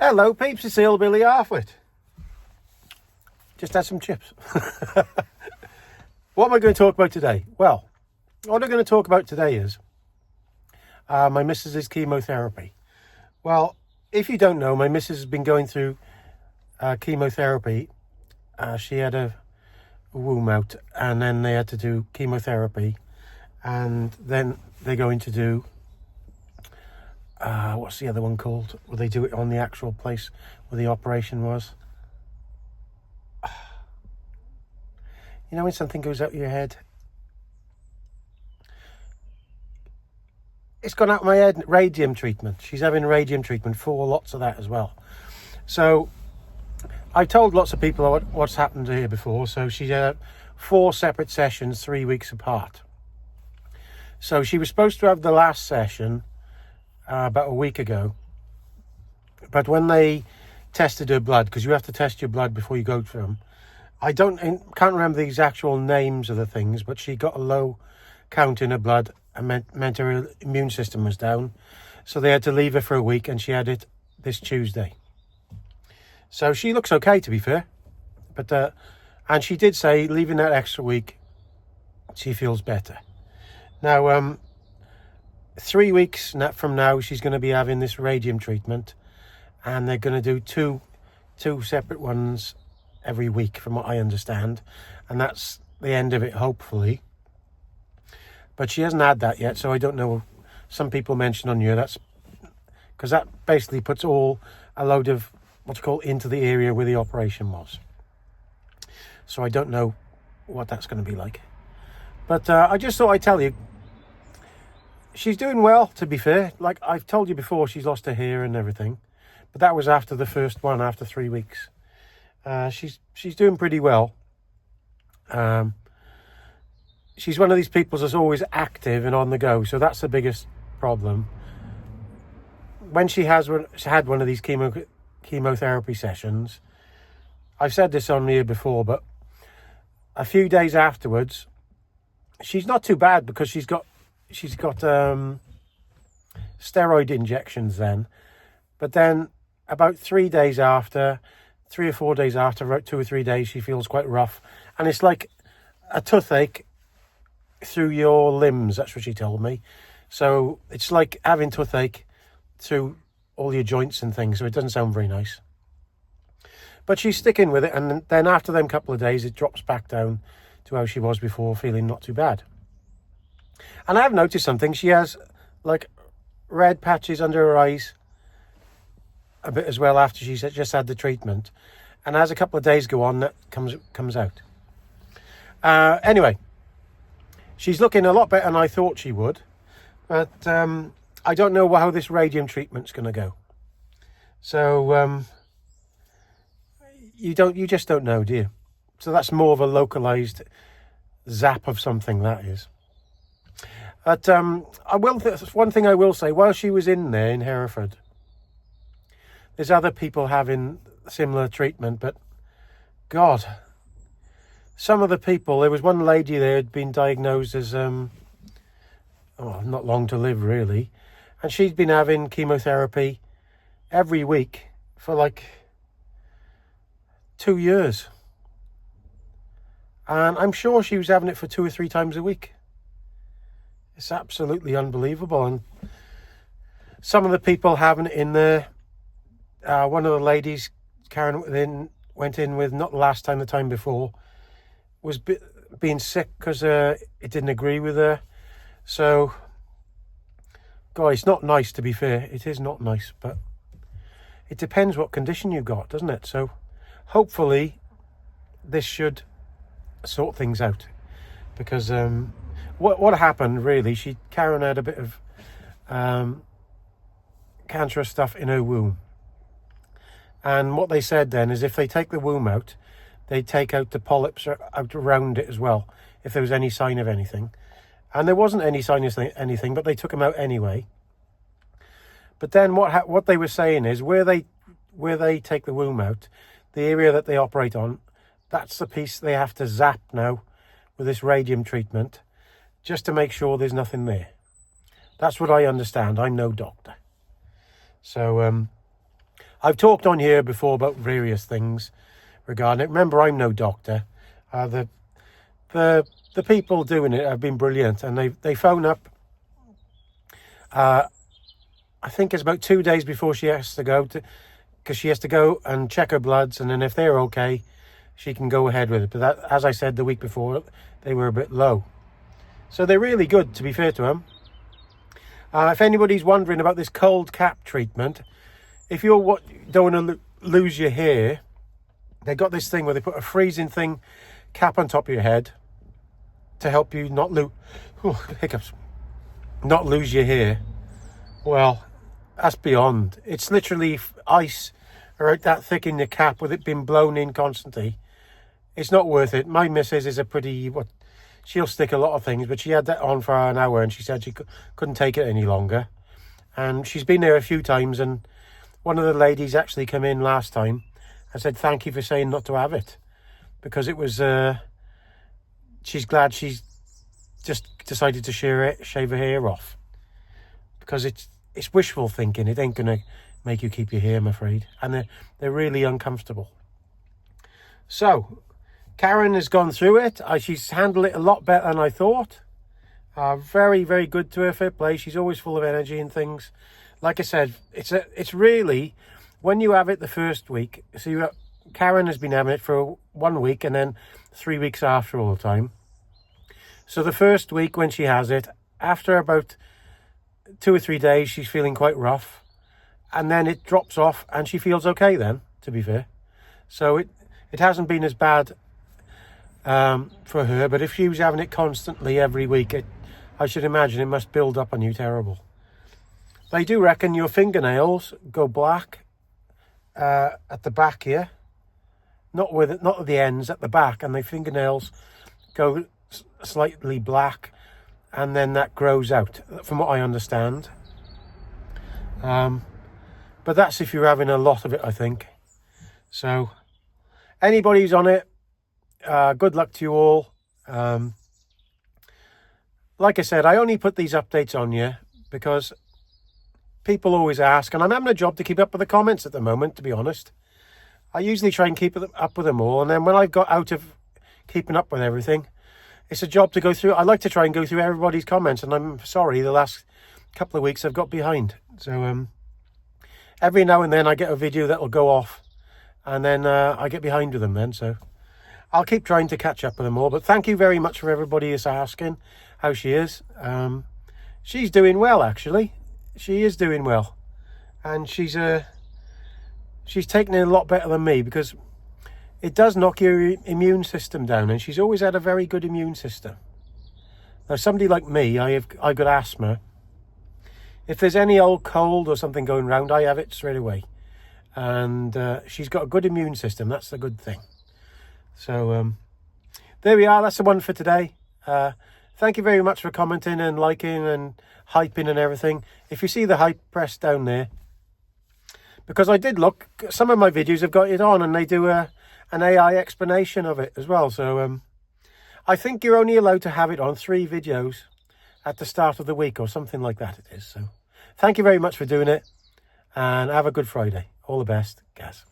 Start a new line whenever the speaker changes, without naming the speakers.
Hello peeps, it's Hillbilly Halfwit. Just had some chips. What am I going to talk about today? Well, what I'm going to talk about today is my missus's chemotherapy. Well, if you don't know, my missus has been going through chemotherapy. She had a womb out, and then they had to do chemotherapy, and then they're going to do what's the other one called? Will they do it on the actual place where the operation was? You know when something goes out of your head? It's gone out of my head. Radium treatment. She's having radium treatment, 4 lots of that as well. So I told lots of people what's happened to her before. So she had 4 separate sessions, 3 weeks apart. So she was supposed to have the last session about a week ago. But when they tested her blood, because you have to test your blood before you go to them, I can't remember the actual names of the things, but she got a low count in her blood and meant her immune system was down. So they had to leave her for a week, and she had it this Tuesday. So she looks okay, to be fair. But and she did say, leaving that extra week, she feels better. Now, 3 weeks from now, she's going to be having this radium treatment, and they're going to do two separate ones every week, from what I understand, and that's the end of it, hopefully. But she hasn't had that yet, so I don't know. Some people mention on here that's because that basically puts a load of what you call into the area where the operation was. So I don't know what that's going to be like. But I just thought I'd tell you, she's doing well, to be fair. Like I've told you before, she's lost her hair and everything, but that was after the first one, after 3 weeks. She's doing pretty well. She's one of these people that's always active and on the go, so that's the biggest problem. When she had one of these chemotherapy sessions, I've said this on here before, but a few days afterwards, she's not too bad because she's got steroid injections then. But then about 3 days after, 3 or 4 days after, about 2 or 3 days, she feels quite rough. And it's like a toothache through your limbs, that's what she told me. So it's like having toothache through all your joints and things, so it doesn't sound very nice. But she's sticking with it, and then after them couple of days, it drops back down to how she was before, feeling not too bad. And I have noticed something. She has like red patches under her eyes a bit as well after she's just had the treatment, and as a couple of days go on, that comes out. Anyway, she's looking a lot better than I thought she would, but I don't know how this radium treatment's going to go. So you just don't know, do you? So that's more of a localized zap of something, that is. But one thing I will say, while she was in there in Hereford, there's other people having similar treatment, but God, some of the people, there was one lady there who'd been diagnosed as, not long to live really, and she'd been having chemotherapy every week for like 2 years. And I'm sure she was having it for 2 or 3 times a week. It's absolutely unbelievable. And some of the people having it in there, one of the ladies Karen went in with, not the last time, the time before, was being sick because it didn't agree with her. So, God, it's not nice, to be fair. It is not nice, but it depends what condition you've got, doesn't it? So, hopefully, this should sort things out. Because what happened, really, Karen had a bit of cancerous stuff in her womb. And what they said then is if they take the womb out, they take out the polyps out around it as well, if there was any sign of anything. And there wasn't any sign of anything, but they took them out anyway. But then what they were saying is where they take the womb out, the area that they operate on, that's the piece they have to zap now with this radium treatment, just to make sure there's nothing there. That's what I understand. I'm no doctor. So I've talked on here before about various things regarding it. Remember, I'm no doctor. The people doing it have been brilliant, and they phone up. I think it's about 2 days before she has to go, because she has to go and check her bloods, and then if they're okay, she can go ahead with it. But that, as I said the week before, they were a bit low. So they're really good, to be fair to them. If anybody's wondering about this cold cap treatment, if you don't want to lose your hair, they got this thing where they put a freezing thing cap on top of your head to help you not lose your hair. Well, that's beyond. It's literally ice right that thick in the cap with it being blown in constantly. It's not worth it. My missus is she'll stick a lot of things, but she had that on for an hour and she said she couldn't take it any longer. And she's been there a few times, and one of the ladies actually came in last time and said thank you for saying not to have it, because it was she's glad she's just decided to shave her hair off, because it's wishful thinking. It ain't gonna make you keep your hair, I'm afraid, and they're really uncomfortable. So Karen has gone through it. She's handled it a lot better than I thought. Very, very good to her, fair play. She's always full of energy and things. Like I said, it's really, when you have it the first week, so Karen has been having it for 1 week and then 3 weeks after all the time. So the first week when she has it, after about 2 or 3 days, she's feeling quite rough. And then it drops off and she feels okay then, to be fair. So it hasn't been as bad for her, but if she was having it constantly every week, I should imagine it must build up on you terrible. They do reckon your fingernails go black at the back here, not at the ends, at the back, and the fingernails go slightly black, and then that grows out, from what I understand. But that's if you're having a lot of it, I think. So anybody who's on it, good luck to you all. Like I said, I only put these updates on you because people always ask, and I'm having a job to keep up with the comments at the moment, to be honest. I usually try and keep up with them all, and then when I've got out of keeping up with everything, it's a job to go through. I like to try and go through everybody's comments, and I'm sorry, the last couple of weeks I've got behind. So every now and then I get a video that will go off, and then I get behind with them then, so I'll keep trying to catch up with them all. But thank you very much for everybody who's asking how she is. She's doing well, actually. She is doing well, and she's taking it a lot better than me, because it does knock your immune system down, and she's always had a very good immune system. Now, somebody like me, I've got asthma. If there's any old cold or something going round, I have it straight away. And she's got a good immune system. That's the good thing. So there we are. That's the one for today. Thank you very much for commenting and liking and hyping and everything. If you see the hype, press down there, because I did look, some of my videos have got it on, and they do an AI explanation of it as well. So I think you're only allowed to have it on 3 videos at the start of the week or something like that it is. So thank you very much for doing it, and have a good Friday. All the best, Gaz.